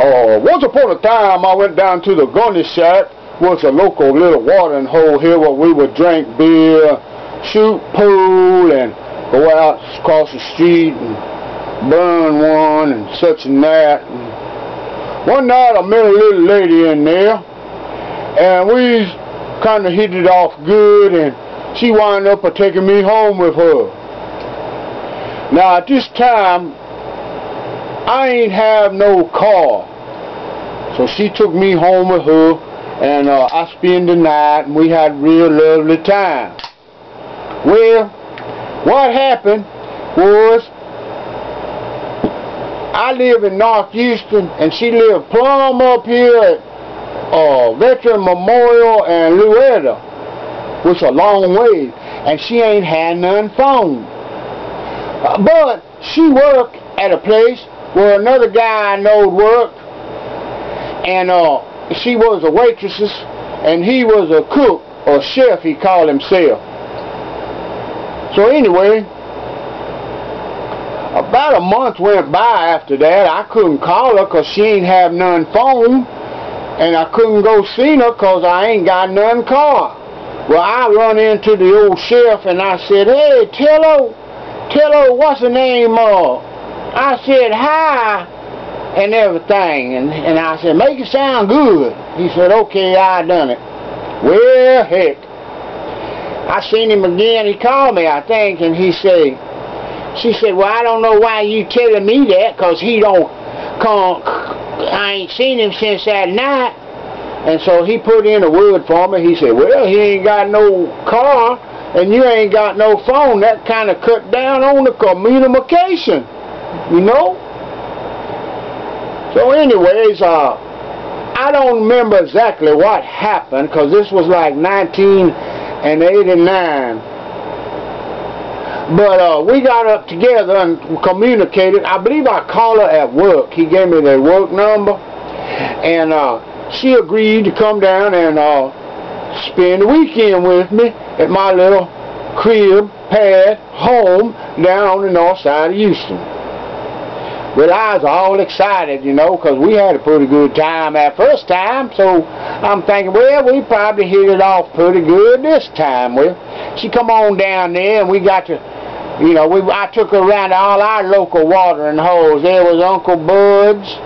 Once upon a time, I went down to the gunny shack, was a local little watering hole here where we would drink beer, shoot pool, and go out across the street and burn one and such and that. And one night I met a little lady in there, and we kind of hit it off good, and she wound up taking me home with her. Now at this time, I ain't have no car, so she took me home with her, and I spent the night, and we had a real lovely time. Well, what happened was, I live in North Houston, and she lived plumb up here at Veteran Memorial and Louetta, which is a long way, and she ain't had none phone. But she worked at a place where another guy I knowed worked, and she was a waitress, and he was a cook, or chef he called himself. So anyway, about a month went by after that. I couldn't call her because she ain't have none phone, and I couldn't go see her because I ain't got none car. Well, I run into the old chef and I said, "Hey, tell her, what's her name?" I said, "Hi," and everything, and I said, "Make it sound good." He said, "Okay, I done it." Well, heck, I seen him again. He called me, I think, and she said, "Well, I don't know why you telling me that, because he don't come. I ain't seen him since that night." And so he put in a word for me. He said, "Well, he ain't got no car, and you ain't got no phone. That kind of cut down on the communication, you know." So anyways, I don't remember exactly what happened, because this was like 1989. But we got up together and communicated. I believe I called her at work. He gave me their work number, and she agreed to come down and spend the weekend with me at my little crib pad home down on the north side of Houston. Well, I was all excited, you know, because we had a pretty good time that first time, so I'm thinking, well, we probably hit it off pretty good this time. Well, she come on down there, and we got to, you know, I took her around to all our local watering holes. There was Uncle Bud's,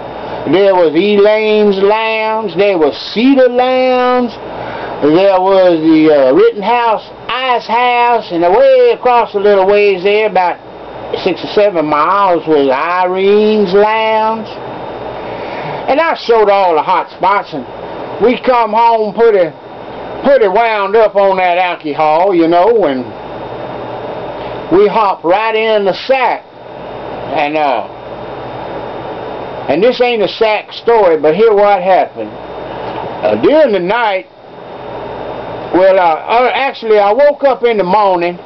there was Elaine's Lounge, there was Cedar Lounge, there was the Rittenhouse Ice House, and away across a little ways there, about 6 or 7 miles, was Irene's Lounge. And I showed all the hot spots, and we come home pretty wound up on that alcohol, you know, and we hopped right in the sack. And this ain't a sack story, but here what happened. During the night, well, actually I woke up in the morning,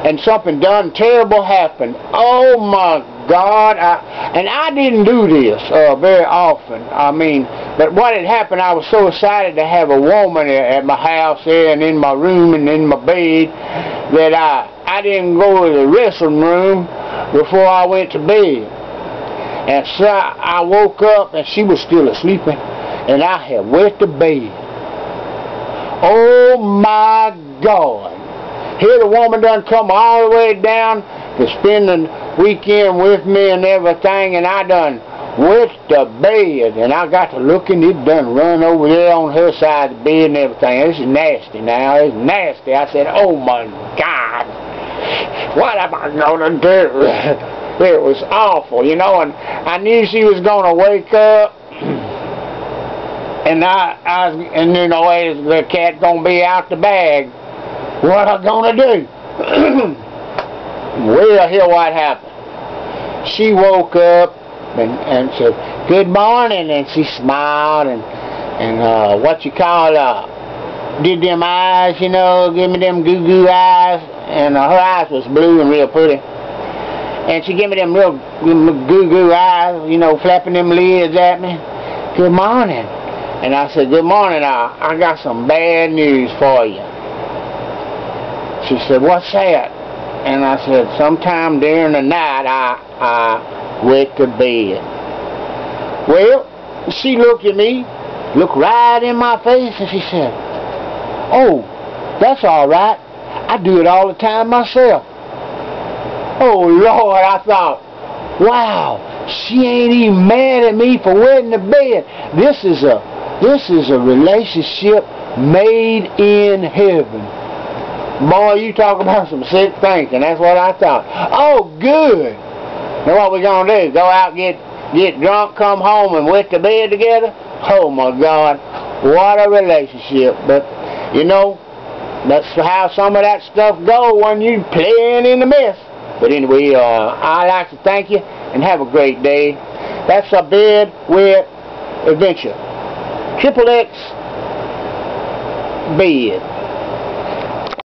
and something done terrible happened. Oh my God! And I didn't do this very often. I mean, but what had happened, I was so excited to have a woman at my house there and in my room and in my bed that I didn't go to the restroom room before I went to bed. And so I woke up and she was still asleep, and I had wet the bed. Oh my God! Here the woman done come all the way down to spend the weekend with me and everything, and I done wet the bed, and I got to looking, it done run over there on her side of the bed and everything. This is nasty now, it's nasty. I said, oh my God, what am I gonna do? It was awful, you know, and I knew she was gonna wake up, and and you know, the cat gonna be out the bag. What am I gonna do? Well, here what happened. She woke up and said, "Good morning," and she smiled and what you call did them eyes, you know, give me them goo-goo eyes, and her eyes was blue and real pretty. And she gave me them real goo-goo eyes, you know, flapping them lids at me. "Good morning." And I said, "Good morning, I got some bad news for you." She said, "What's that?" And I said, "Sometime during the night I wet the bed." Well, she looked at me, looked right in my face, and she said, "Oh, that's all right. I do it all the time myself." Oh, Lord, I thought, wow, she ain't even mad at me for wetting the bed. This is a relationship made in heaven. Boy, you talk about some sick thinking. That's what I thought. Oh, good. Now what we gonna do? Go out, get drunk, come home, and wet the bed together? Oh my God, what a relationship! But you know, that's how some of that stuff go when you playing in the mess. But anyway, I'd like to thank you and have a great day. That's a bed wet adventure. XXX bed.